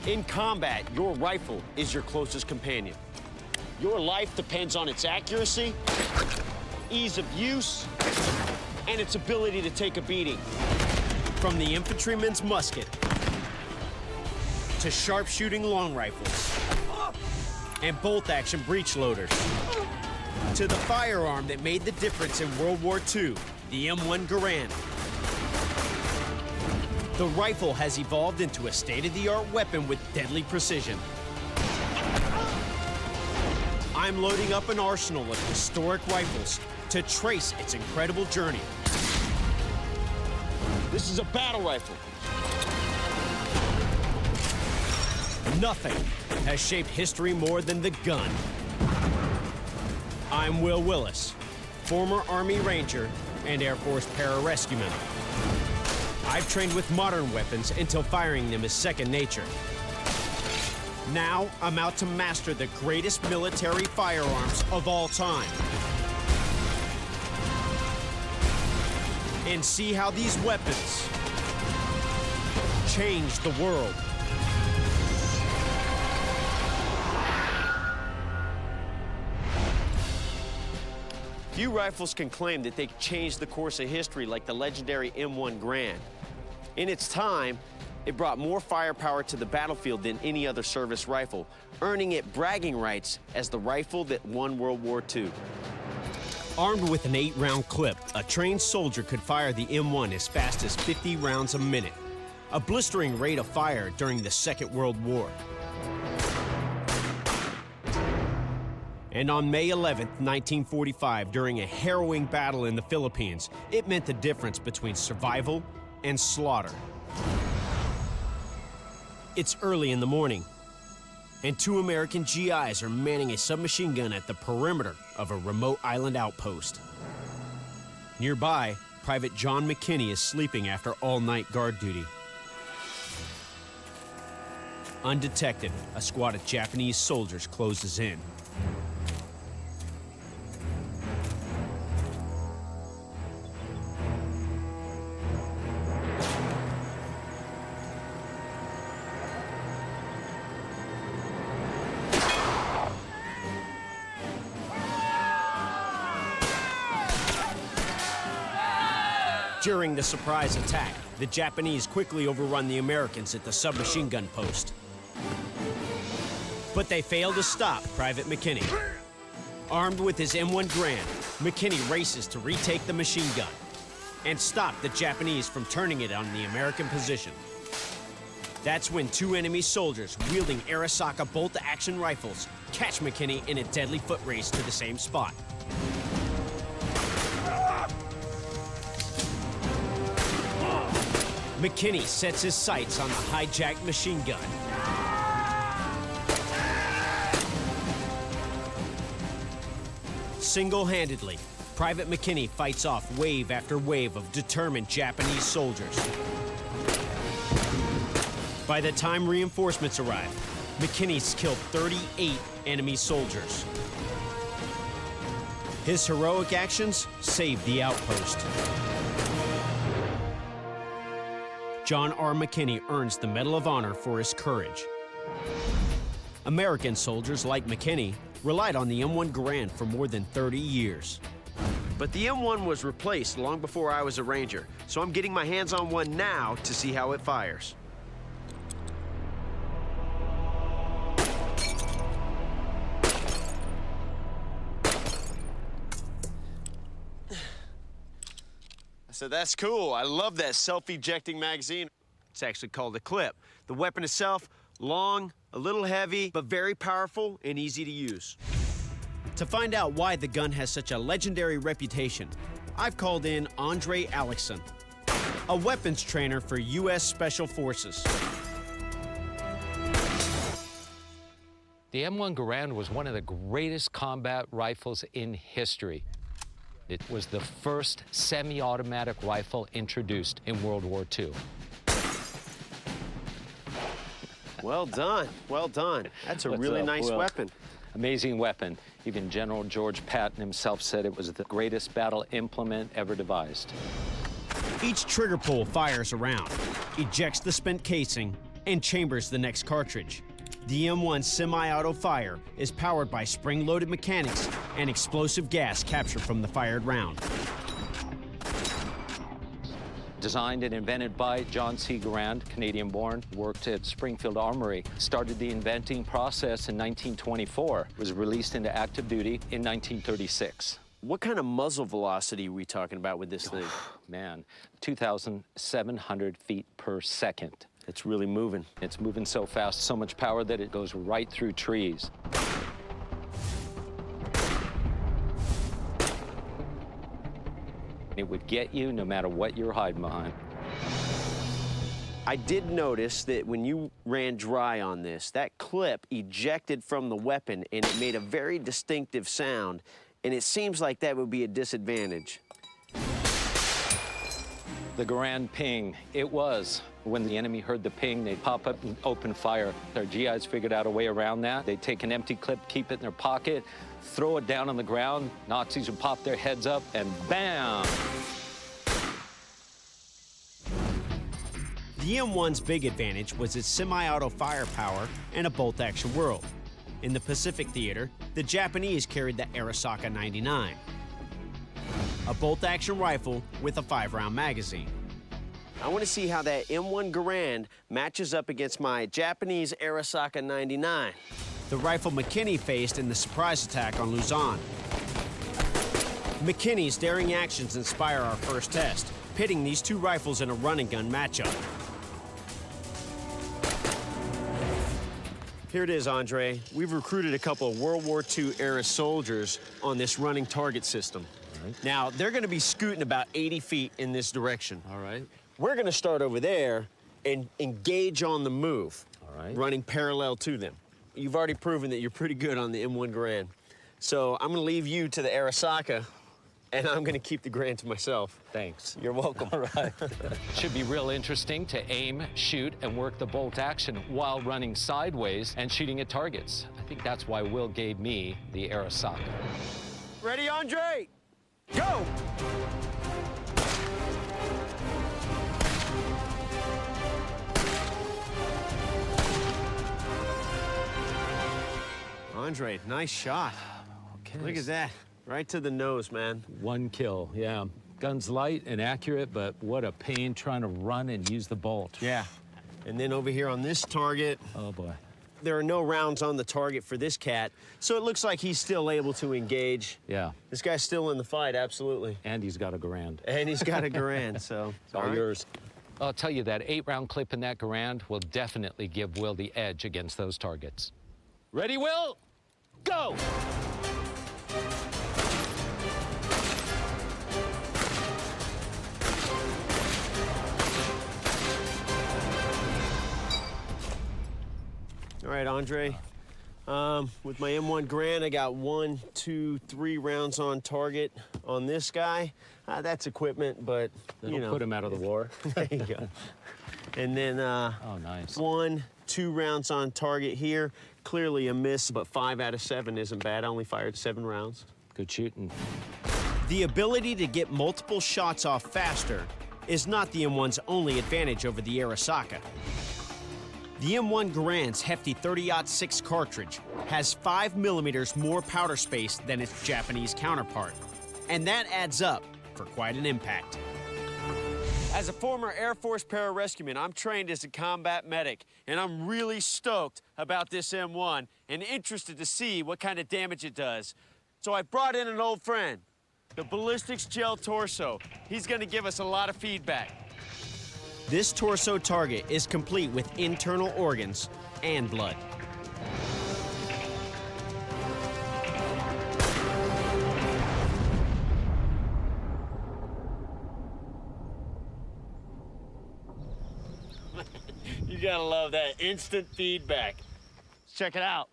In combat, your rifle is your closest companion. Your life depends on its accuracy, ease of use, and its ability to take a beating. From the infantryman's musket to sharpshooting long rifles and bolt-action breech loaders to the firearm that made the difference in World War II, the M1 Garand. The rifle has evolved into a state-of-the-art weapon with deadly precision. I'm loading up an arsenal of historic rifles to trace its incredible journey. This is a battle rifle. Nothing has shaped history more than the gun. I'm Willis, former Army Ranger and Air Force pararescueman. I've trained with modern weapons until firing them is second nature. Now, I'm out to master the greatest military firearms of all time. And see how these weapons change the world. Few rifles can claim that they changed the course of history like the legendary M1 Garand. In its time, it brought more firepower to the battlefield than any other service rifle, earning it bragging rights as the rifle that won World War II. Armed with an 8-round clip, a trained soldier could fire the M1 as fast as 50 rounds a minute, a blistering rate of fire during the Second World War. And on May 11, 1945, during a harrowing battle in the Philippines, it meant the difference between survival and slaughter. It's early in the morning, and 2 American GIs are manning a submachine gun at the perimeter of a remote island outpost. Nearby, Private John McKinney is sleeping after all-night guard duty. Undetected, a squad of Japanese soldiers closes in. During the surprise attack, the Japanese quickly overrun the Americans at the submachine gun post. But they fail to stop Private McKinney. Armed with his M1 Garand, McKinney races to retake the machine gun and stop the Japanese from turning it on the American position. That's when 2 enemy soldiers wielding Arisaka bolt-action rifles catch McKinney in a deadly foot race to the same spot. McKinney sets his sights on the hijacked machine gun. Single-handedly, Private McKinney fights off wave after wave of determined Japanese soldiers. By the time reinforcements arrive, McKinney's killed 38 enemy soldiers. His heroic actions saved the outpost. John R. McKinney earns the Medal of Honor for his courage. American soldiers like McKinney relied on the M1 Garand for more than 30 years. But the M1 was replaced long before I was a Ranger, so I'm getting my hands on one now to see how it fires. So that's cool. I love that self-ejecting magazine. It's actually called a clip. The weapon itself, long, a little heavy, but very powerful and easy to use. To find out why the gun has such a legendary reputation, I've called in Andre Alexson, a weapons trainer for U.S. Special Forces. The M1 Garand was one of the greatest combat rifles in history. It was the first semi-automatic rifle introduced in World War II. Well done, well done. That's a really nice weapon. Amazing weapon. Even General George Patton himself said it was the greatest battle implement ever devised. Each trigger pull fires a round, ejects the spent casing, and chambers the next cartridge. The M1 semi-auto fire is powered by spring-loaded mechanics and explosive gas captured from the fired round. Designed and invented by John C. Garand, Canadian-born, worked at Springfield Armory, started the inventing process in 1924, was released into active duty in 1936. What kind of muzzle velocity are we talking about with this thing? Man, 2,700 feet per second. It's really moving. It's moving so fast, so much power that it goes right through trees. It would get you no matter what you're hiding behind. I did notice that when you ran dry on this, that clip ejected from the weapon and it made a very distinctive sound, and it seems like that would be a disadvantage. The Garand ping, it was. When the enemy heard the ping, they'd pop up and open fire. Our GIs figured out a way around that. They'd take an empty clip, keep it in their pocket, throw it down on the ground. Nazis would pop their heads up, and bam! The M1's big advantage was its semi-auto firepower and a bolt-action world. In the Pacific theater, the Japanese carried the Arisaka 99, a bolt-action rifle with a 5-round magazine. I want to see how that M1 Garand matches up against my Japanese Arisaka 99, the rifle McKinney faced in the surprise attack on Luzon. McKinney's daring actions inspire our first test, pitting these two rifles in a run-and-gun matchup. Here it is, Andre. We've recruited a couple of World War II-era soldiers on this running target system. Right. Now, they're going to be scooting about 80 feet in this direction. All right. We're going to start over there and engage on the move, All right. running parallel to them. You've already proven that you're pretty good on the M1 Garand. So I'm going to leave you to the Arisaka, and I'm going to keep the Garand to myself. Thanks. You're welcome. All right. Should be real interesting to aim, shoot, and work the bolt action while running sideways and shooting at targets. I think that's why Will gave me the Arisaka. Ready, Andre? Go! Andre, nice shot. Okay. Look at that. Right to the nose, man. One kill, yeah. Gun's light and accurate, but what a pain trying to run and use the bolt. Yeah. And then over here on this target, Oh, boy. there are no rounds on the target for this cat, so it looks like he's still able to engage. Yeah. This guy's still in the fight, absolutely. And he's got a Garand. And he's got a Garand, so It's all yours. I'll tell you, that 8-round clip in that Garand will definitely give Will the edge against those targets. Ready, Will? Go! All right, Andre. With my M1 Garand, I got 1, 2, 3 rounds on target on this guy. That's equipment, but you know. Put him out of the war. There you go. And then Oh, nice. 1, 2 rounds on target here. Clearly a miss, but 5 out of 7 isn't bad. I only fired 7 rounds. Good shooting. The ability to get multiple shots off faster is not the M1's only advantage over the Arisaka. The M1 Garand's hefty 30-06 cartridge has 5 millimeters more powder space than its Japanese counterpart, and that adds up for quite an impact. As a former Air Force pararescueman, I'm trained as a combat medic, and I'm really stoked about this M1 and interested to see what kind of damage it does. So I brought in an old friend, the ballistics gel torso. He's gonna give us a lot of feedback. This torso target is complete with internal organs and blood. You gotta love that instant feedback. Let's check it out.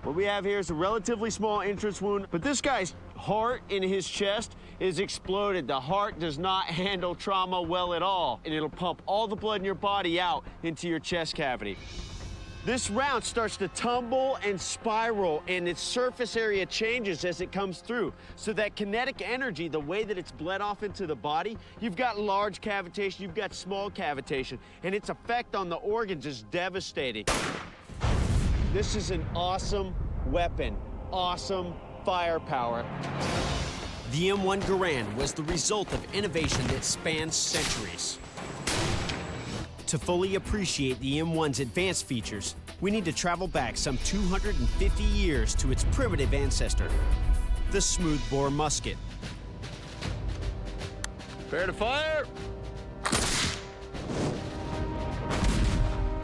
What we have here is a relatively small entrance wound, but this guy's heart in his chest is exploded. The heart does not handle trauma well at all, and it'll pump all the blood in your body out into your chest cavity. This round starts to tumble and spiral, and its surface area changes as it comes through. So that kinetic energy, the way that it's bled off into the body, you've got large cavitation, you've got small cavitation, and its effect on the organs is devastating. This is an awesome weapon, awesome firepower. The M1 Garand was the result of innovation that spans centuries. To fully appreciate the M1's advanced features, we need to travel back some 250 years to its primitive ancestor, the smoothbore musket. Prepare to fire!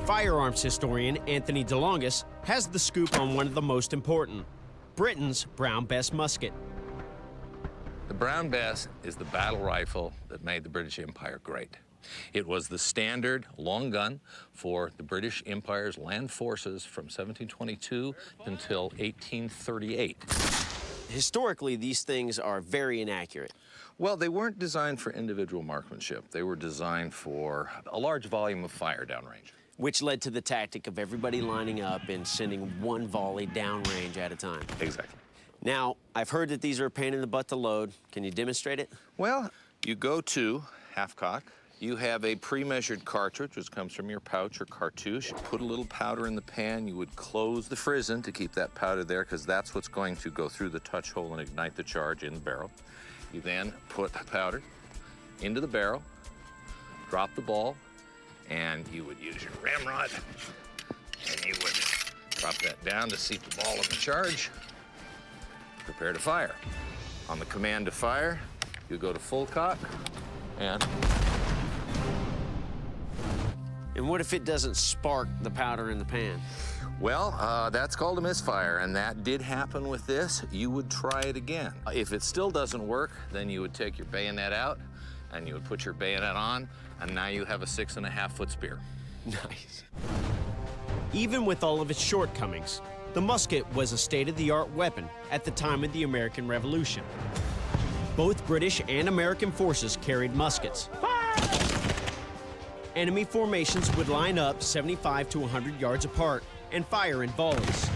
Firearms historian Anthony DeLongis has the scoop on one of the most important, Britain's Brown Bess musket. The Brown Bess is the battle rifle that made the British Empire great. It was the standard long gun for the British Empire's land forces from 1722 until 1838. Historically, these things are very inaccurate. Well, they weren't designed for individual marksmanship. They were designed for a large volume of fire downrange. Which led to the tactic of everybody lining up and sending one volley downrange at a time. Exactly. Now, I've heard that these are a pain in the butt to load. Can you demonstrate it? Well, you go to half-cock. You have a pre-measured cartridge, which comes from your pouch or cartouche. You put a little powder in the pan. You would close the frizzen to keep that powder there, because that's what's going to go through the touch hole and ignite the charge in the barrel. You then put the powder into the barrel, drop the ball, and you would use your ramrod, and you would drop that down to seat the ball in the charge. Prepare to fire. On the command to fire, you go to full cock, and what if it doesn't spark the powder in the pan? well, that's called a misfire, and that did happen with this. You would try it again. If it still doesn't work, then you would take your bayonet out, and you would put your bayonet on, and now you have a 6.5-foot spear. Nice. Even with all of its shortcomings, the musket was a state-of-the-art weapon at the time of the American Revolution. Both British and American forces carried muskets. Enemy formations would line up 75 to 100 yards apart and fire in volleys.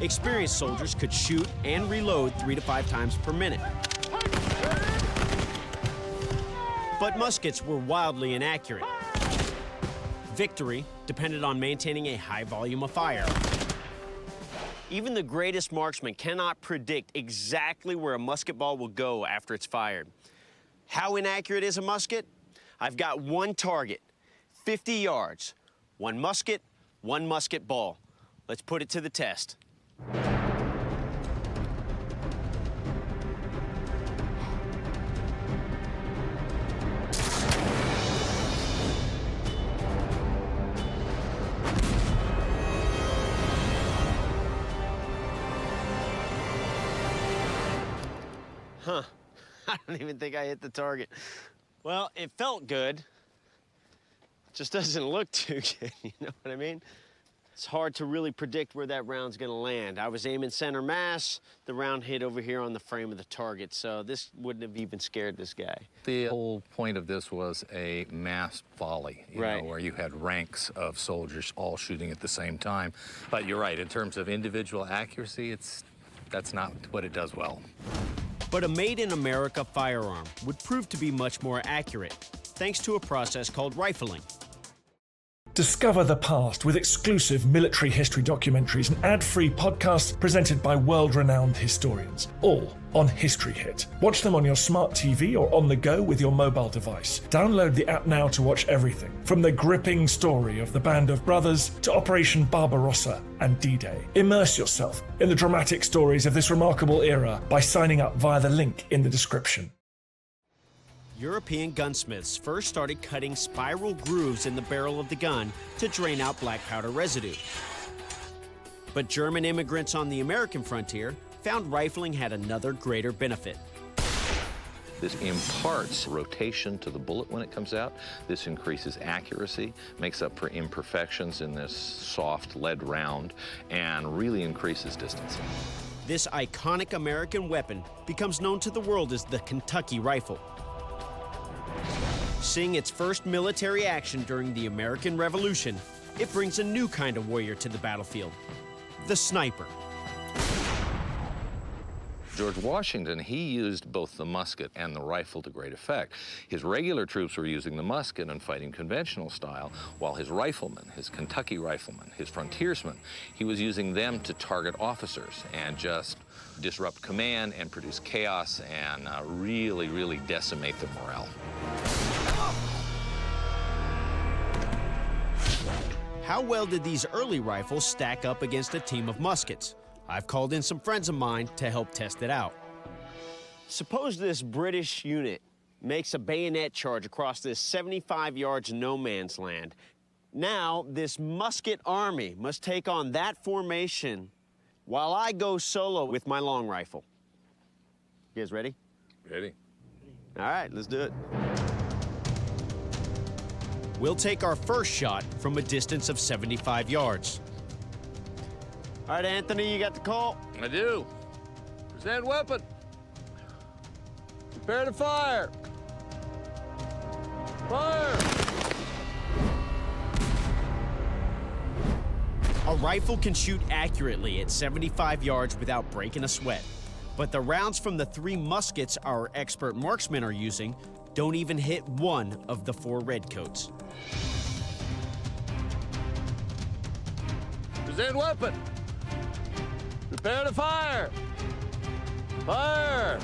Experienced soldiers could shoot and reload 3 to 5 times per minute. But muskets were wildly inaccurate. Victory depended on maintaining a high volume of fire. Even the greatest marksman cannot predict exactly where a musket ball will go after it's fired. How inaccurate is a musket? I've got one target, 50 yards, one musket ball. Let's put it to the test. Huh, I don't even think I hit the target. Well, it felt good. Just doesn't look too good, you know what I mean? It's hard to really predict where that round's gonna land. I was aiming center mass, the round hit over here on the frame of the target, so this wouldn't have even scared this guy. The whole point of this was a mass volley, you know, where you had ranks of soldiers all shooting at the same time. But you're right, in terms of individual accuracy, that's not what it does well. But a made-in-America firearm would prove to be much more accurate, thanks to a process called rifling. Discover the past with exclusive military history documentaries and ad-free podcasts presented by world-renowned historians, all on History Hit. Watch them on your smart TV or on the go with your mobile device. Download the app now to watch everything, from the gripping story of the Band of Brothers to Operation Barbarossa and D-Day. Immerse yourself in the dramatic stories of this remarkable era by signing up via the link in the description. European gunsmiths first started cutting spiral grooves in the barrel of the gun to drain out black powder residue. But German immigrants on the American frontier found rifling had another greater benefit. This imparts rotation to the bullet when it comes out. This increases accuracy, makes up for imperfections in this soft lead round, and really increases distance. This iconic American weapon becomes known to the world as the Kentucky rifle. Seeing its first military action during the American Revolution, it brings a new kind of warrior to the battlefield, the sniper. George Washington, he used both the musket and the rifle to great effect. His regular troops were using the musket and fighting conventional style, while his riflemen, his Kentucky riflemen, his frontiersmen, he was using them to target officers and just disrupt command and produce chaos and really, really decimate their morale. How well did these early rifles stack up against a team of muskets? I've called in some friends of mine to help test it out. Suppose this British unit makes a bayonet charge across this 75 yards no man's land. Now, this musket army must take on that formation while I go solo with my long rifle. You guys ready? Ready? All right, let's do it. We'll take our first shot from a distance of 75 yards. All right, Anthony, you got the call? I do. Present weapon. Prepare to fire. Fire! A rifle can shoot accurately at 75 yards without breaking a sweat. But the rounds from the 3 muskets our expert marksmen are using don't even hit one of the 4 redcoats. Present weapon. Prepare to fire! Fire!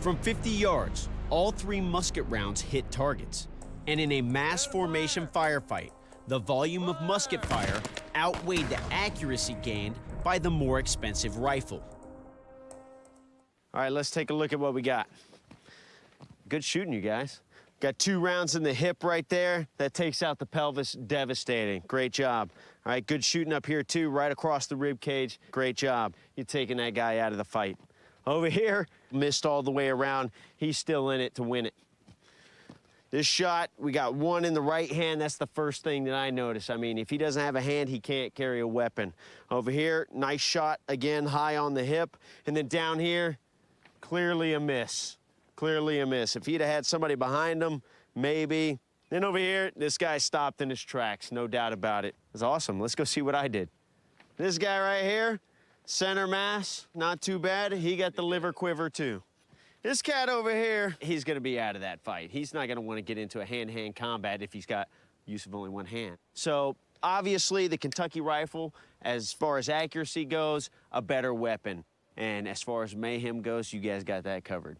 From 50 yards, all 3 musket rounds hit targets. And in a mass formation firefight, the volume of musket fire outweighed the accuracy gained by the more expensive rifle. All right, let's take a look at what we got. Good shooting, you guys. Got 2 rounds in the hip right there. That takes out the pelvis, devastating. Great job. All right, good shooting up here too, right across the rib cage. Great job. You're taking that guy out of the fight. Over here, missed all the way around. He's still in it to win it. This shot, we got 1 in the right hand. That's the first thing that I noticed. I mean, if he doesn't have a hand, he can't carry a weapon. Over here, nice shot, again, high on the hip. And then down here, clearly a miss. Clearly a miss. If he'd have had somebody behind him, maybe. Then over here, this guy stopped in his tracks, no doubt about it. It's awesome. Let's go see what I did. This guy right here, center mass, not too bad. He got the liver quiver too. This cat over here, he's gonna be out of that fight. He's not gonna wanna get into a hand-to-hand combat if he's got use of only one hand. So obviously the Kentucky rifle, as far as accuracy goes, a better weapon. And as far as mayhem goes, you guys got that covered.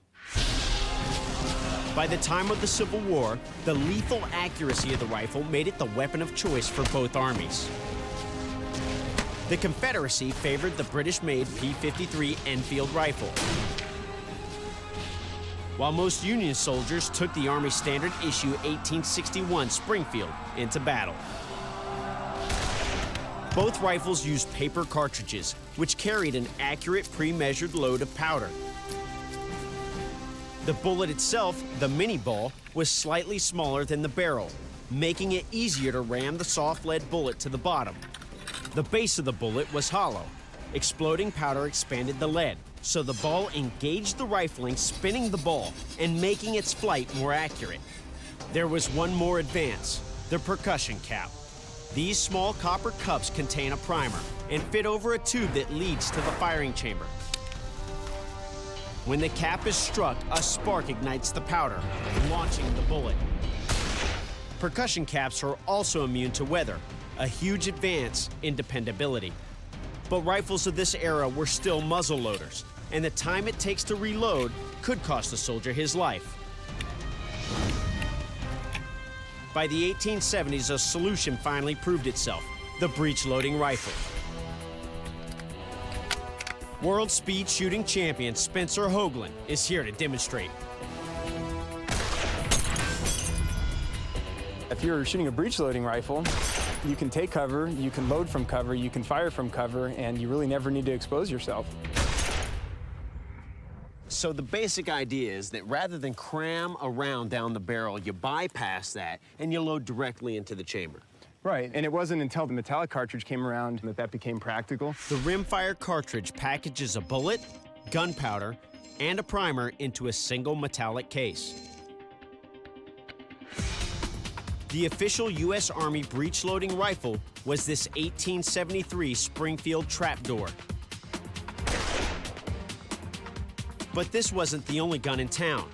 By the time of the Civil War, the lethal accuracy of the rifle made it the weapon of choice for both armies. The Confederacy favored the British-made P-53 Enfield rifle, while most Union soldiers took the Army standard issue 1861 Springfield into battle. Both rifles used paper cartridges, which carried an accurate pre-measured load of powder. The bullet itself, the mini ball, was slightly smaller than the barrel, making it easier to ram the soft lead bullet to the bottom. The base of the bullet was hollow. Exploding powder expanded the lead, so the ball engaged the rifling, spinning the ball and making its flight more accurate. There was one more advance, the percussion cap. These small copper cups contain a primer and fit over a tube that leads to the firing chamber. When the cap is struck, a spark ignites the powder, launching the bullet. Percussion caps are also immune to weather, a huge advance in dependability. But rifles of this era were still muzzle loaders, and the time it takes to reload could cost a soldier his life. By the 1870s, a solution finally proved itself, the breech-loading rifle. World speed shooting champion Spencer Hoagland is here to demonstrate. If you're shooting a breech-loading rifle, you can take cover, you can load from cover, you can fire from cover, and you really never need to expose yourself. So the basic idea is that rather than cram a round down the barrel, you bypass that and you load directly into the chamber. Right, and it wasn't until the metallic cartridge came around that became practical. The rimfire cartridge packages a bullet, gunpowder, and a primer into a single metallic case. The official U.S. Army breech-loading rifle was this 1873 Springfield trapdoor. But this wasn't the only gun in town.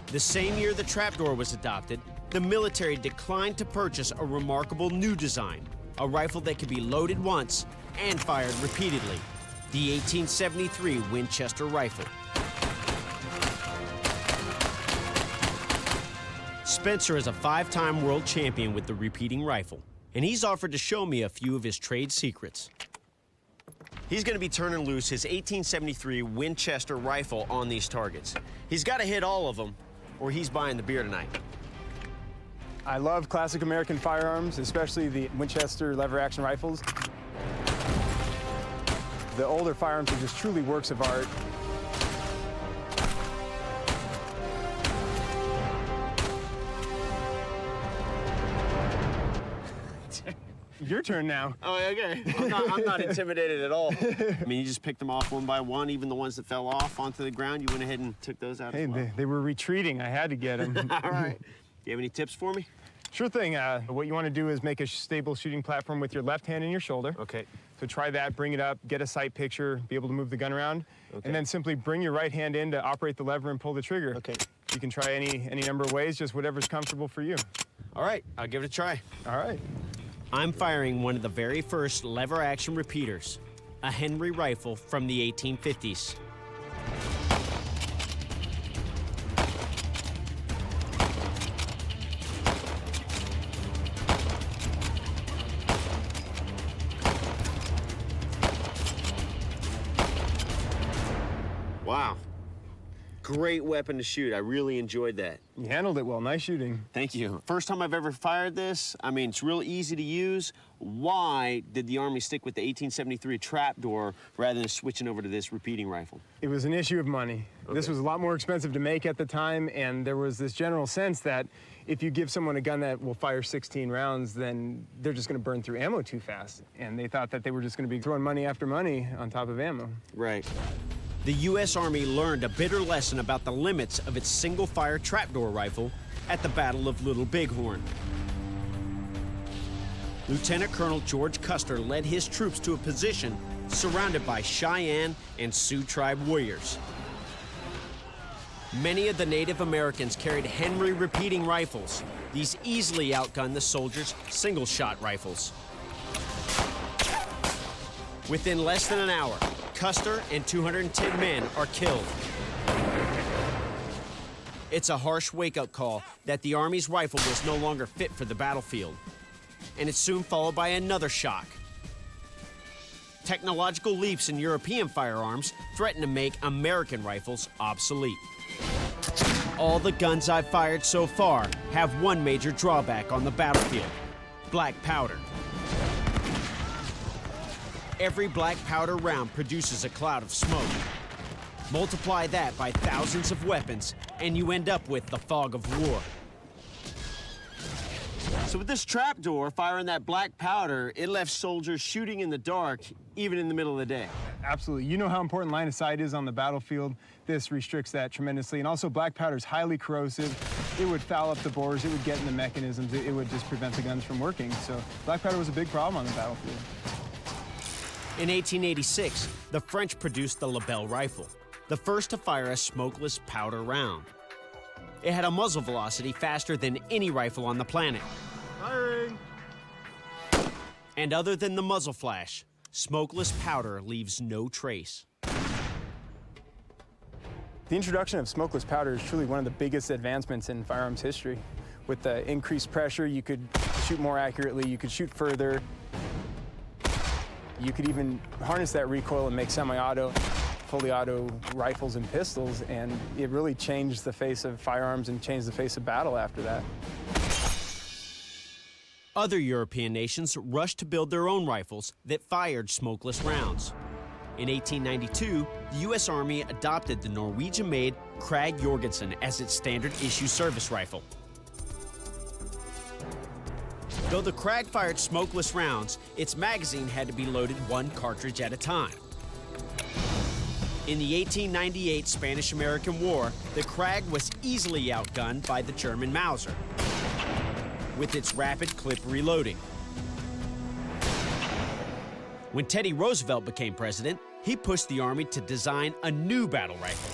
The same year the trapdoor was adopted, the military declined to purchase a remarkable new design, a rifle that could be loaded once and fired repeatedly, the 1873 Winchester rifle. Spencer is a 5-time world champion with the repeating rifle, and he's offered to show me a few of his trade secrets. He's going to be turning loose his 1873 Winchester rifle on these targets. He's got to hit all of them, or he's buying the beer tonight. I love classic American firearms, especially the Winchester lever-action rifles. The older firearms are just truly works of art. Your turn now. Oh, okay. I'm not intimidated at all. I mean, you just picked them off one by one, even the ones that fell off onto the ground. You went ahead and took those out Hey, as well. they were retreating. I had to get them. All right. Do you have any tips for me? Sure thing. What you want to do is make a stable shooting platform with your left hand in your shoulder. Okay. So try that, bring it up, get a sight picture, be able to move the gun around, and then simply bring your right hand in to operate the lever and pull the trigger. Okay. You can try any number of ways, just whatever's comfortable for you. All right, I'll give it a try. All right. I'm firing one of the very first lever-action repeaters, a Henry rifle from the 1850s. Wow. Great weapon to shoot. I really enjoyed that. You handled it well. Nice shooting. Thank you. First time I've ever fired this. I mean, it's real easy to use. Why did the Army stick with the 1873 trapdoor rather than switching over to this repeating rifle? It was an issue of money. Okay. This was a lot more expensive to make at the time, and there was this general sense that if you give someone a gun that will fire 16 rounds, then they're just going to burn through ammo too fast. And they thought that they were just going to be throwing money after money on top of ammo. Right. The U.S. Army learned a bitter lesson about the limits of its single-fire trapdoor rifle at the Battle of Little Bighorn. Lieutenant Colonel George Custer led his troops to a position surrounded by Cheyenne and Sioux tribe warriors. Many of the Native Americans carried Henry repeating rifles. These easily outgunned the soldiers' single-shot rifles. Within less than an hour, Custer and 210 men are killed. It's a harsh wake-up call that the Army's rifle was no longer fit for the battlefield. And it's soon followed by another shock. Technological leaps in European firearms threaten to make American rifles obsolete. All the guns I've fired so far have one major drawback on the battlefield: black powder. Every black powder round produces a cloud of smoke. Multiply that by thousands of weapons, and you end up with the fog of war. So with this trapdoor, firing that black powder, it left soldiers shooting in the dark, even in the middle of the day. Absolutely. You know how important line of sight is on the battlefield. This restricts that tremendously. And also, black powder is highly corrosive. It would foul up the bores. It would get in the mechanisms. It would just prevent the guns from working. So black powder was a big problem on the battlefield. In 1886, the French produced the Lebel rifle, the first to fire a smokeless powder round. It had a muzzle velocity faster than any rifle on the planet. Firing! And other than the muzzle flash, smokeless powder leaves no trace. The introduction of smokeless powder is truly one of the biggest advancements in firearms history. With the increased pressure, you could shoot more accurately, you could shoot further. You could even harness that recoil and make semi-auto, fully auto rifles and pistols, and it really changed the face of firearms and changed the face of battle after that. Other European nations rushed to build their own rifles that fired smokeless rounds. In 1892, the U.S. Army adopted the Norwegian-made Krag Jorgensen as its standard issue service rifle. Though the Krag fired smokeless rounds, its magazine had to be loaded one cartridge at a time. In the 1898 Spanish-American War, the Krag was easily outgunned by the German Mauser. with its rapid clip reloading. When Teddy Roosevelt became president, he pushed the Army to design a new battle rifle,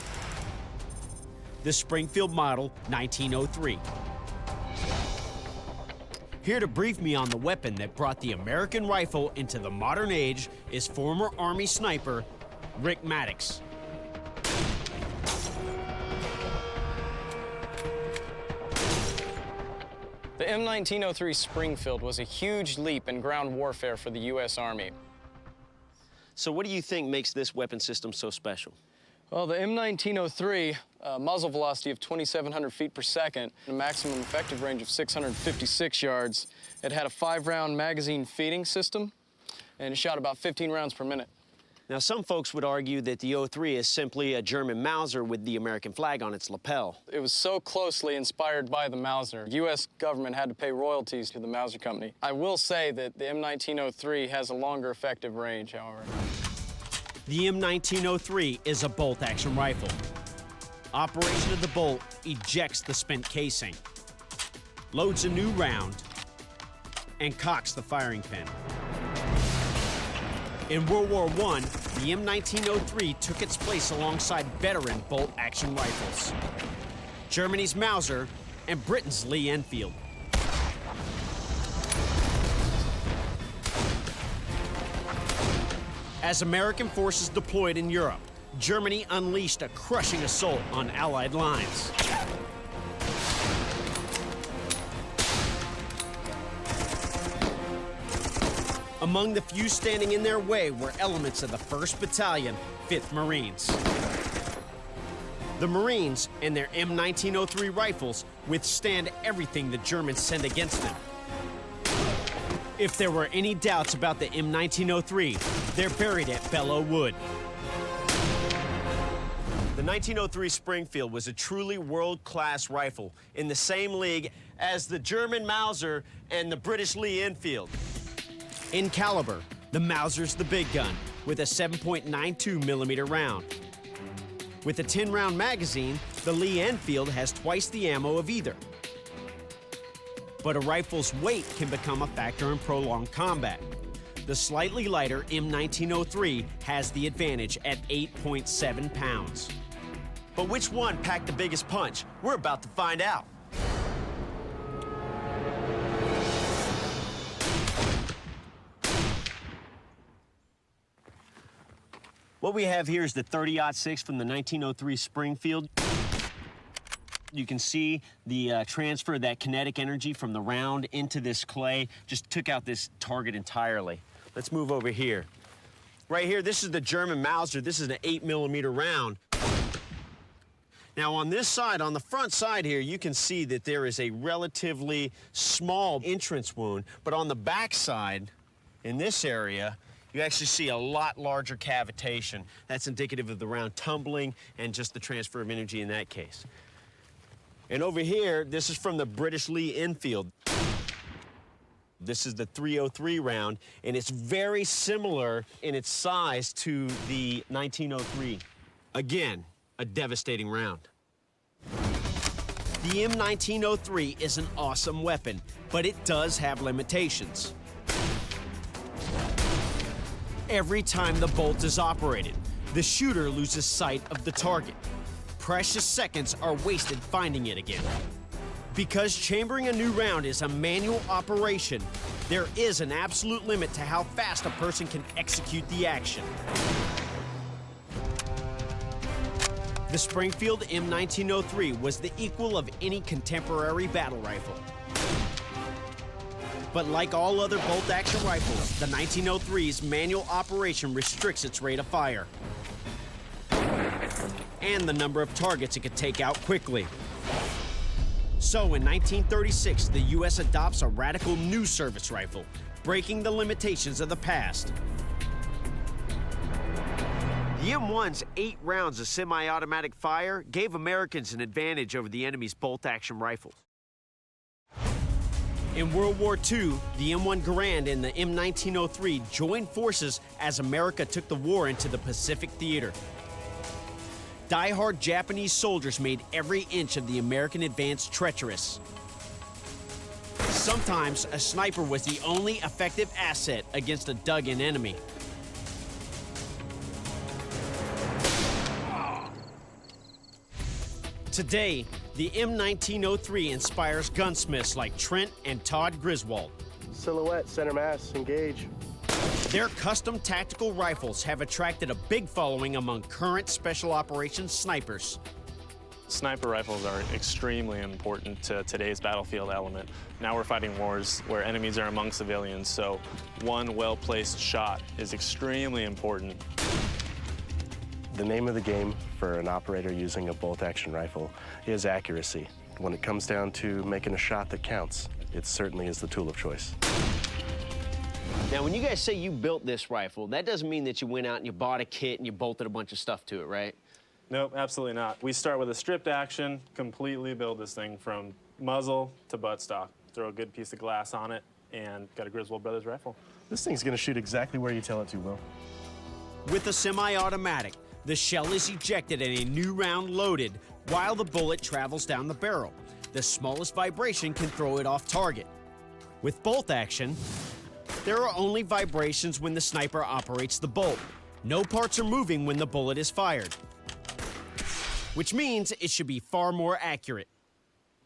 the Springfield Model 1903. Here to brief me on the weapon that brought the American rifle into the modern age is former Army sniper Rick Maddox. The M1903 Springfield was a huge leap in ground warfare for the U.S. Army. So what do you think makes this weapon system so special? Well, the M1903, muzzle velocity of 2,700 feet per second, a maximum effective range of 656 yards. It had a 5-round magazine feeding system, and it shot about 15 rounds per minute. Now, some folks would argue that the 03 is simply a German Mauser with the American flag on its lapel. It was so closely inspired by the Mauser. The U.S. government had to pay royalties to the Mauser company. I will say that the M1903 has a longer effective range, however. The M1903 is a bolt-action rifle. Operation of the bolt ejects the spent casing, loads a new round, and cocks the firing pin. In World War I, the M1903 took its place alongside veteran bolt-action rifles, Germany's Mauser and Britain's Lee Enfield. As American forces deployed in Europe, Germany unleashed a crushing assault on Allied lines. Among the few standing in their way were elements of the 1st Battalion, 5th Marines. The Marines and their M1903 rifles withstand everything the Germans send against them. If there were any doubts about the M1903, they're buried at Belleau Wood. The 1903 Springfield was a truly world-class rifle in the same league as the German Mauser and the British Lee Enfield. In caliber, the Mauser's the big gun with a 7.92 millimeter round. With a 10-round magazine, the Lee Enfield has twice the ammo of either. But a rifle's weight can become a factor in prolonged combat. The slightly lighter M1903 has the advantage at 8.7 pounds. But which one packed the biggest punch? We're about to find out. What we have here is the 30-06 from the 1903 Springfield. You can see the transfer of that kinetic energy from the round into this clay. Just took out this target entirely. Let's move over here. Right here, this is the German Mauser. This is an 8-millimeter round. Now on this side, on the front side here, you can see that there is a relatively small entrance wound, but on the back side, in this area, you actually see a lot larger cavitation. That's indicative of the round tumbling and just the transfer of energy in that case. And over here, this is from the British Lee Enfield. This is the 303 round, and it's very similar in its size to the 1903. Again, a devastating round. The M1903 is an awesome weapon, but it does have limitations. Every time the bolt is operated, the shooter loses sight of the target. Precious seconds are wasted finding it again. Because chambering a new round is a manual operation, there is an absolute limit to how fast a person can execute the action. The Springfield M1903 was the equal of any contemporary battle rifle. But like all other bolt-action rifles, the 1903's manual operation restricts its rate of fire and the number of targets it could take out quickly. So in 1936, the U.S. adopts a radical new service rifle, breaking the limitations of the past. The M1's 8 rounds of semi-automatic fire gave Americans an advantage over the enemy's bolt-action rifles. In World War II, the M1 Garand and the M1903 joined forces as America took the war into the Pacific theater. Die-hard Japanese soldiers made every inch of the American advance treacherous. Sometimes a sniper was the only effective asset against a dug-in enemy. Today, the M1903 inspires gunsmiths like Trent and Todd Griswold. Silhouette, center mass, engage. Their custom tactical rifles have attracted a big following among current special operations snipers. Sniper rifles are extremely important to today's battlefield element. Now we're fighting wars where enemies are among civilians, so one well-placed shot is extremely important. The name of the game for an operator using a bolt-action rifle is accuracy. When it comes down to making a shot that counts, it certainly is the tool of choice. Now, when you guys say you built this rifle, that doesn't mean that you went out and you bought a kit and you bolted a bunch of stuff to it, right? Nope, absolutely not. We start with a stripped action, completely build this thing from muzzle to buttstock. Throw a good piece of glass on it, and got a Griswold Brothers rifle. This thing's gonna shoot exactly where you tell it to, Will. With a semi-automatic, the shell is ejected and a new round loaded while the bullet travels down the barrel. The smallest vibration can throw it off target. With bolt action, there are only vibrations when the sniper operates the bolt. No parts are moving when the bullet is fired, which means it should be far more accurate.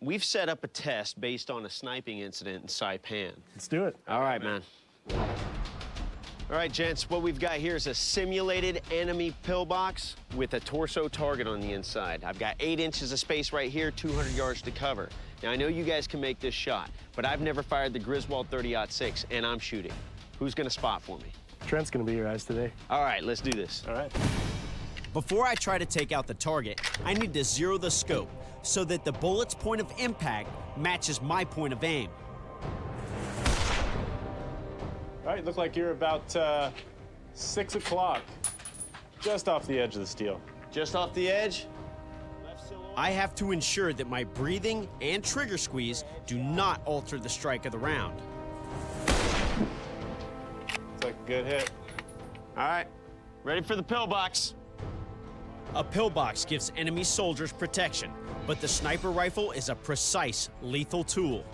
We've set up a test based on a sniping incident in Saipan. Let's do it. All right, man. All right, gents, what we've got here is a simulated enemy pillbox with a torso target on the inside. I've got 8 inches of space right here, 200 yards to cover. Now, I know you guys can make this shot, but I've never fired the Griswold 30-06, and I'm shooting. Who's gonna spot for me? Trent's gonna be your eyes today. All right, let's do this. All right. Before I try to take out the target, I need to zero the scope so that the bullet's point of impact matches my point of aim. All right, look like you're about 6 o'clock, just off the edge of the steel. Just off the edge? I have to ensure that my breathing and trigger squeeze do not alter the strike of the round. It's like a good hit. All right, ready for the pillbox. A pillbox gives enemy soldiers protection, but the sniper rifle is a precise, lethal tool.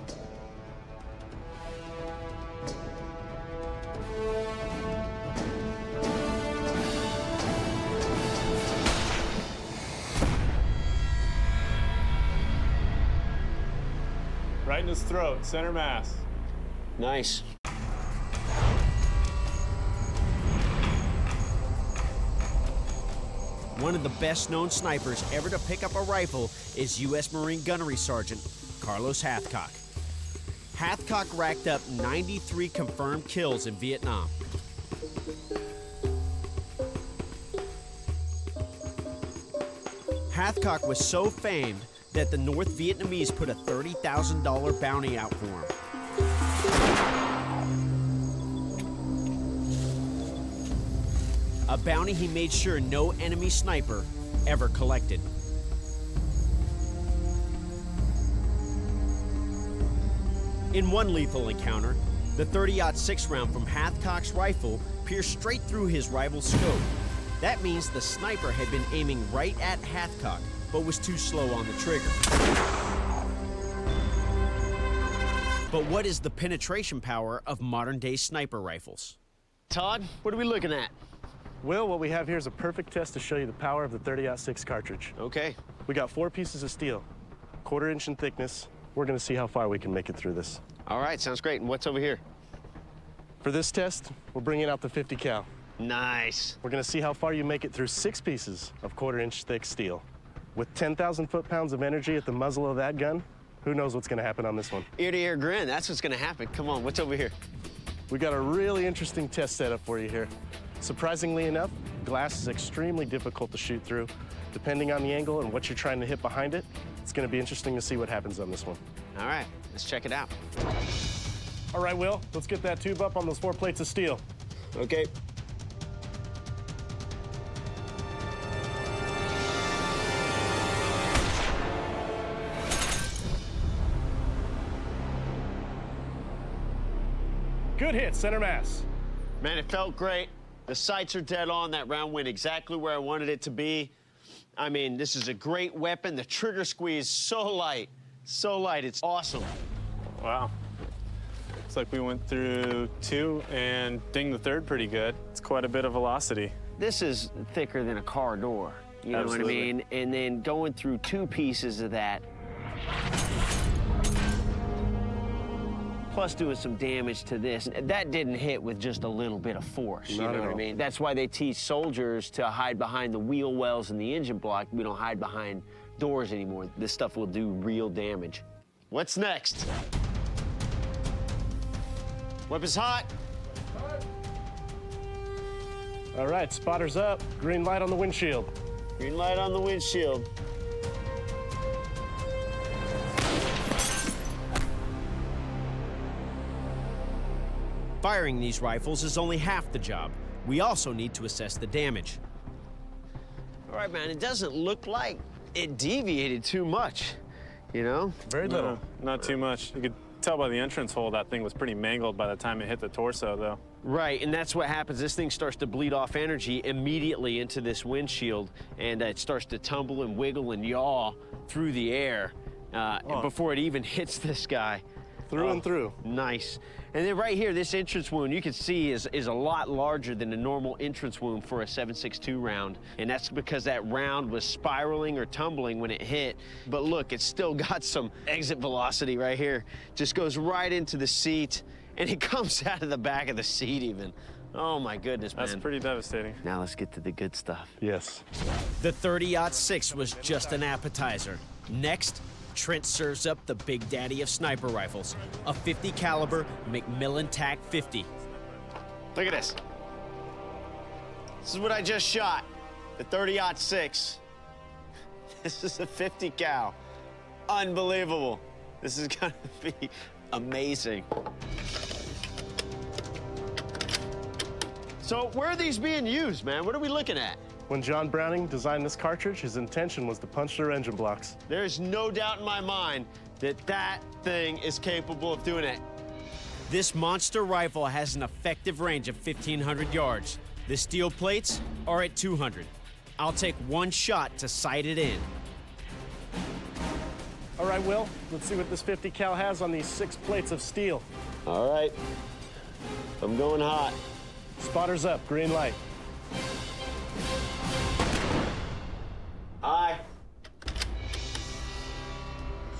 Right in his throat, center mass. Nice. One of the best-known snipers ever to pick up a rifle is U.S. Marine Gunnery Sergeant Carlos Hathcock. Hathcock racked up 93 confirmed kills in Vietnam. Hathcock was so famed that the North Vietnamese put a $30,000 bounty out for him. A bounty he made sure no enemy sniper ever collected. In one lethal encounter, the 30-06 round from Hathcock's rifle pierced straight through his rival's scope. That means the sniper had been aiming right at Hathcock, but was too slow on the trigger. But what is the penetration power of modern-day sniper rifles? Todd, what are we looking at? Will, what we have here is a perfect test to show you the power of the 30-06 cartridge. Okay. We got 4 pieces of steel, 1/4 inch in thickness. We're gonna see how far we can make it through this. All right, sounds great. And what's over here? For this test, we're bringing out the 50 cal. Nice. We're gonna see how far you make it through 6 pieces of 1/4 inch thick steel. With 10,000 foot-pounds of energy at the muzzle of that gun, who knows what's gonna happen on this one? Ear-to-ear grin, that's what's gonna happen. Come on, what's over here? We got a really interesting test setup for you here. Surprisingly enough, glass is extremely difficult to shoot through. Depending on the angle and what you're trying to hit behind it, it's gonna be interesting to see what happens on this one. All right, let's check it out. All right, Will, let's get that tube up on those 4 plates of steel. Okay. Good hit, center mass. Man, it felt great. The sights are dead on. That round went exactly where I wanted it to be. I mean, this is a great weapon. The trigger squeeze, so light, it's awesome. Wow. Looks like we went through 2 and dinged the 3rd pretty good. It's quite a bit of velocity. This is thicker than a car door, you know Absolutely. what I mean? And then going through 2 pieces of that, plus doing some damage to this. That didn't hit with just a little bit of force, you know what I mean? That's why they teach soldiers to hide behind the wheel wells and the engine block. We don't hide behind doors anymore. This stuff will do real damage. What's next? Weapon's hot. All right, spotters up. Green light on the windshield. Green light on the windshield. Firing these rifles is only half the job. We also need to assess the damage. All right, man, it doesn't look like it deviated too much, you know? Very little. No, not too much. You could tell by the entrance hole that thing was pretty mangled by the time it hit the torso, though. Right, and that's what happens. This thing starts to bleed off energy immediately into this windshield, and it starts to tumble and wiggle and yaw through the air before it even hits this guy. Through and through. Nice. And then right here, this entrance wound, you can see is a lot larger than a normal entrance wound for a 7.62 round. And that's because that round was spiraling or tumbling when it hit. But look, it's still got some exit velocity right here. Just goes right into the seat, and it comes out of the back of the seat even. Oh my goodness, man. That's pretty devastating. Now let's get to the good stuff. Yes. The 30-06 was just an appetizer. Next, Trent serves up the big daddy of sniper rifles, a 50 caliber McMillan TAC 50. Look at this. This is what I just shot, the 30-06. This is a 50 cal. Unbelievable. This is gonna be amazing. So where are these being used, man? What are we looking at? When John Browning designed this cartridge, his intention was to punch through engine blocks. There's no doubt in my mind that that thing is capable of doing it. This monster rifle has an effective range of 1,500 yards. The steel plates are at 200. I'll take one shot to sight it in. All right, Will, let's see what this 50 cal has on these 6 plates of steel. All right, I'm going hot. Spotters up, green light. Aye.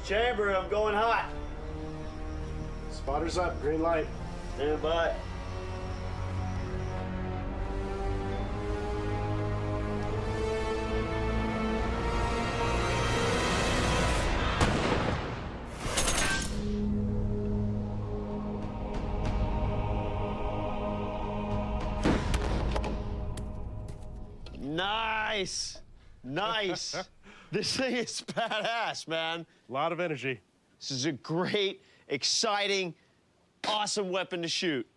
Chamber, I'm going hot. Spotters up, green light. Stand by. Nice. Nice. This thing is badass, man. A lot of energy. This is a great, exciting, awesome weapon to shoot.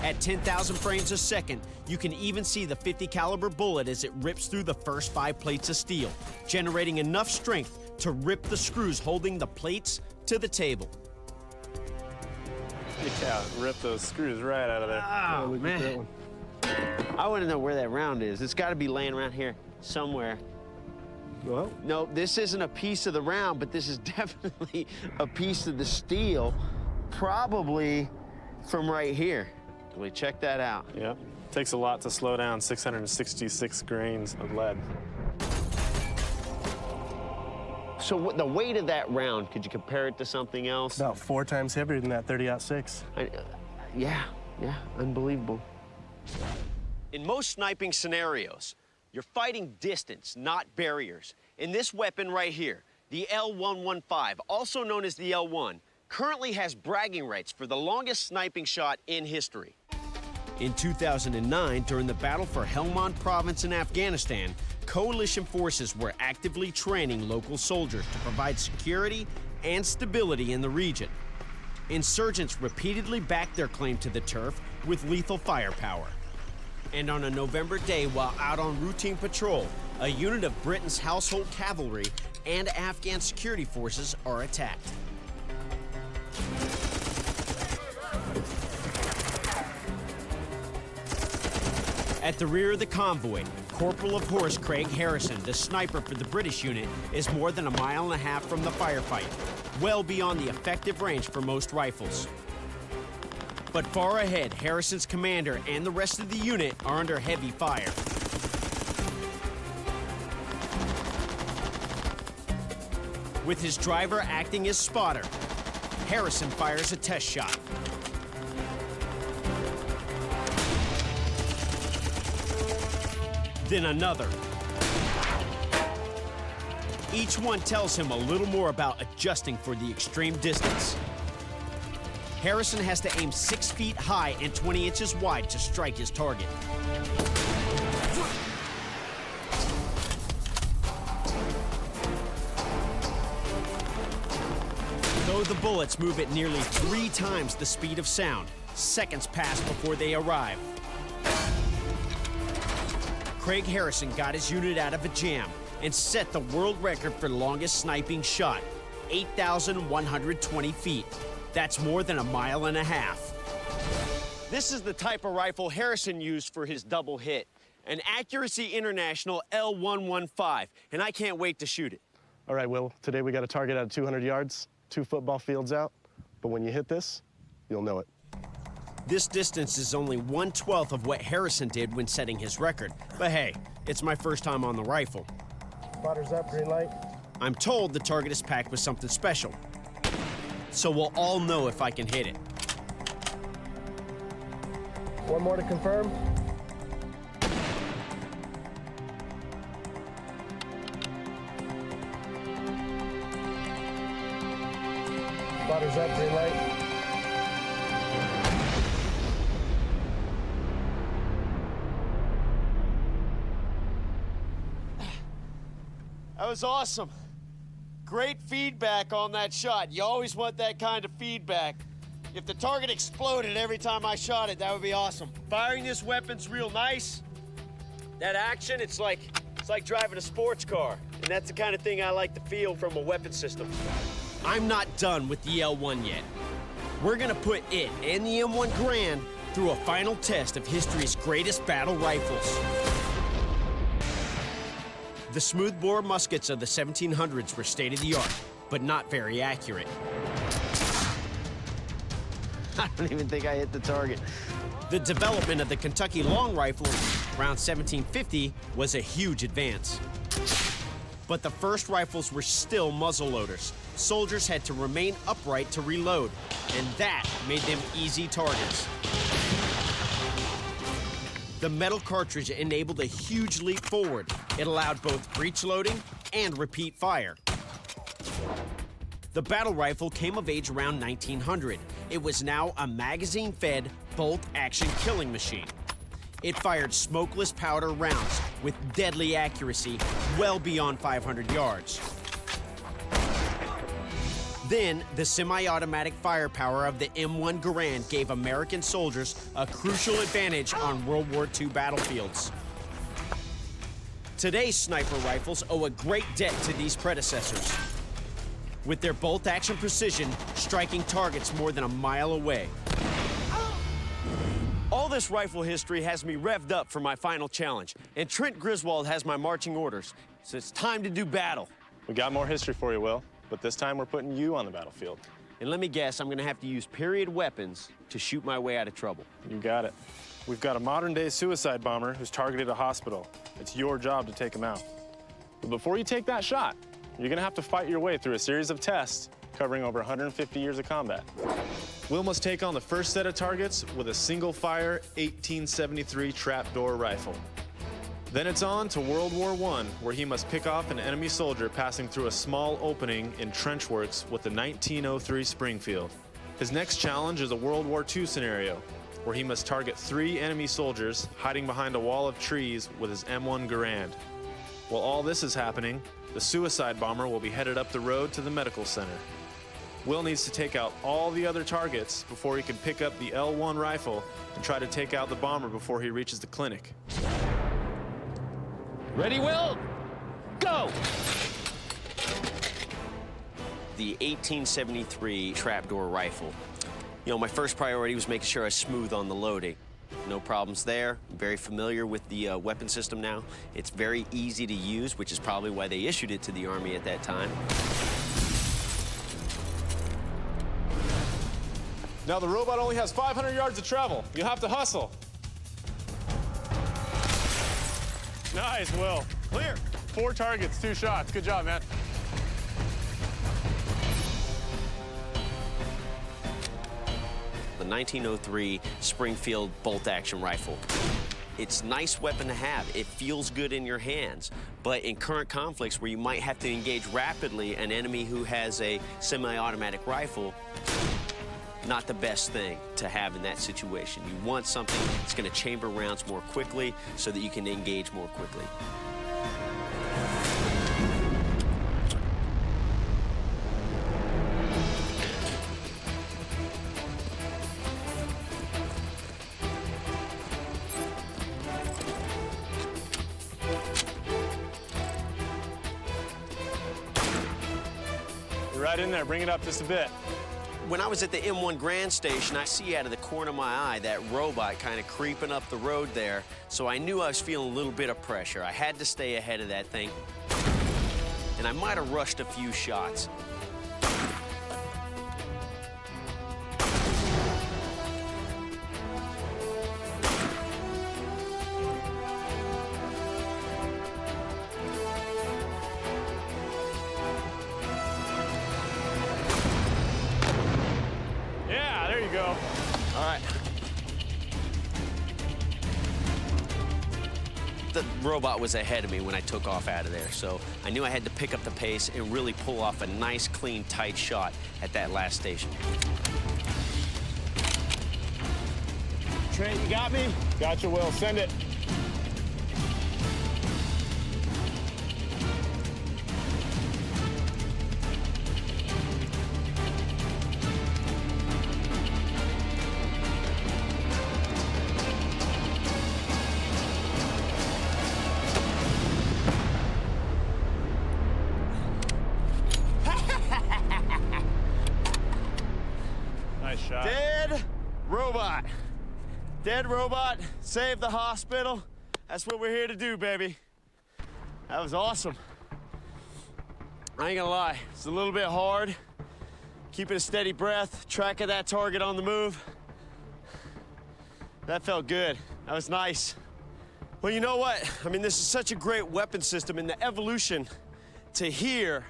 At 10,000 frames a second, you can even see the 50 caliber bullet as it rips through the first 5 plates of steel, generating enough strength to rip the screws holding the plates to the table. Yeah, rip those screws right out of there. Oh, Look at that man. one. I want to know where that round is. It's got to be laying around here somewhere. Well, No, this isn't a piece of the round, but this is definitely a piece of the steel, probably from right here. Can we check that out? Yep. Takes a lot to slow down 666 grains of lead. So what, the weight of that round, could you compare it to something else? about 4 times heavier than that 30-06. Yeah, unbelievable. In most sniping scenarios, you're fighting distance, not barriers. And this weapon right here, the L115, also known as the L1, currently has bragging rights for the longest sniping shot in history. In 2009, during the battle for Helmand Province in Afghanistan, coalition forces were actively training local soldiers to provide security and stability in the region. Insurgents repeatedly backed their claim to the turf with lethal firepower. And on a November day, while out on routine patrol, a unit of Britain's household cavalry and Afghan security forces are attacked. At the rear of the convoy, Corporal of Horse Craig Harrison, the sniper for the British unit, is more than 1.5 miles from the firefight, well beyond the effective range for most rifles. But far ahead, Harrison's commander and the rest of the unit are under heavy fire. With his driver acting as spotter, Harrison fires a test shot. Then another. Each one tells him a little more about adjusting for the extreme distance. Harrison has to aim 6 feet high and 20 inches wide to strike his target. Though the bullets move at nearly 3 times the speed of sound, seconds pass before they arrive. Craig Harrison got his unit out of a jam and set the world record for longest sniping shot, 8,120 feet. That's more than 1.5 miles. This is the type of rifle Harrison used for his double hit, an Accuracy International L115, and I can't wait to shoot it. All right, Will, today we got a target out of 200 yards, 2 football fields out, but when you hit this, you'll know it. This distance is only 1/12 of what Harrison did when setting his record. But hey, it's my first time on the rifle. Spotters up, green light. I'm told the target is packed with something special. So we'll all know if I can hit it. One more to confirm. Spotters up, green light. That was awesome. Great feedback on that shot. You always want that kind of feedback. If the target exploded every time I shot it, that would be awesome. Firing this weapon's real nice. That action, it's like driving a sports car. And that's the kind of thing I like to feel from a weapon system. I'm not done with the L1 yet. We're gonna put it and the M1 Garand through a final test of history's greatest battle rifles. The smoothbore muskets of the 1700s were state-of-the-art, but not very accurate. I don't even think I hit the target. The development of the Kentucky long rifle around 1750 was a huge advance. But the first rifles were still muzzleloaders. Soldiers had to remain upright to reload, and that made them easy targets. The metal cartridge enabled a huge leap forward. It allowed both breech loading and repeat fire. The battle rifle came of age around 1900. It was now a magazine-fed, bolt-action killing machine. It fired smokeless powder rounds with deadly accuracy well beyond 500 yards. Then, the semi-automatic firepower of the M1 Garand gave American soldiers a crucial advantage on World War II battlefields. Today's sniper rifles owe a great debt to these predecessors, with their bolt-action precision striking targets more than 1 mile away. All this rifle history has me revved up for my final challenge, and Trent Griswold has my marching orders, so it's time to do battle. We got more history for you, Will, but this time we're putting you on the battlefield. And let me guess, I'm gonna have to use period weapons to shoot my way out of trouble. You got it. We've got a modern-day suicide bomber who's targeted a hospital. It's your job to take him out. But before you take that shot, you're gonna have to fight your way through a series of tests covering over 150 years of combat. Will must take on the first set of targets with a single-fire 1873 trapdoor rifle. Then it's on to World War I, where he must pick off an enemy soldier passing through a small opening in trench works with the 1903 Springfield. His next challenge is a World War II scenario, where he must target 3 enemy soldiers hiding behind a wall of trees with his M1 Garand. While all this is happening, the suicide bomber will be headed up the road to the medical center. Will needs to take out all the other targets before he can pick up the L1 rifle and try to take out the bomber before he reaches the clinic. Ready, Will? Go! The 1873 trapdoor rifle. You know, my first priority was making sure I was smooth on the loading. No problems there. I'm very familiar with the weapon system now. It's very easy to use, which is probably why they issued it to the Army at that time. Now the robot only has 500 yards to travel. You'll have to hustle. Nice, Will. Clear. 4 targets, 2 shots. Good job, man. The 1903 Springfield bolt-action rifle. It's a nice weapon to have. It feels good in your hands. But in current conflicts where you might have to engage rapidly an enemy who has a semi-automatic rifle, not the best thing to have in that situation. You want something that's going to chamber rounds more quickly so that you can engage more quickly. You're right in there. Bring it up just a bit. When I was at the M1 Garand station, I see out of the corner of my eye that robot kind of creeping up the road there, so I knew I was feeling a little bit of pressure. I had to stay ahead of that thing, and I might have rushed a few shots. Go. All right. The robot was ahead of me when I took off out of there, so I knew I had to pick up the pace and really pull off a nice, clean, tight shot at that last station. Trent, you got me? Gotcha, Will. Send it. Nice shot. Dead robot. Dead robot, save the hospital. That's what we're here to do, baby. That was awesome. I ain't gonna lie, it's a little bit hard. Keeping a steady breath, tracking that target on the move. That felt good. That was nice. Well, you know what? I mean, this is such a great weapon system, and the evolution to here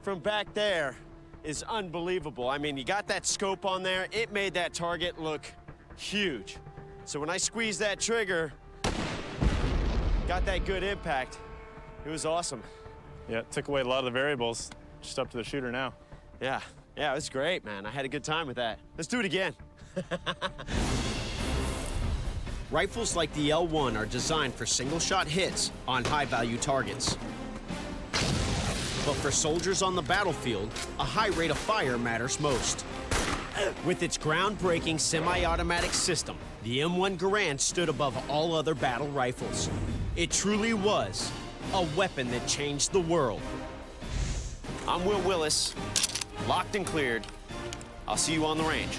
from back there is unbelievable. I mean, you got that scope on there. It made that target look huge. So when I squeezed that trigger, got that good impact, it was awesome. Yeah, it took away a lot of the variables. Just up to the shooter now. Yeah, it was great, man. I had a good time with that. Let's do it again. Rifles like the L1 are designed for single-shot hits on high-value targets. But for soldiers on the battlefield, a high rate of fire matters most. With its groundbreaking semi-automatic system, the M1 Garand stood above all other battle rifles. It truly was a weapon that changed the world. I'm Willis, locked and cleared. I'll see you on the range.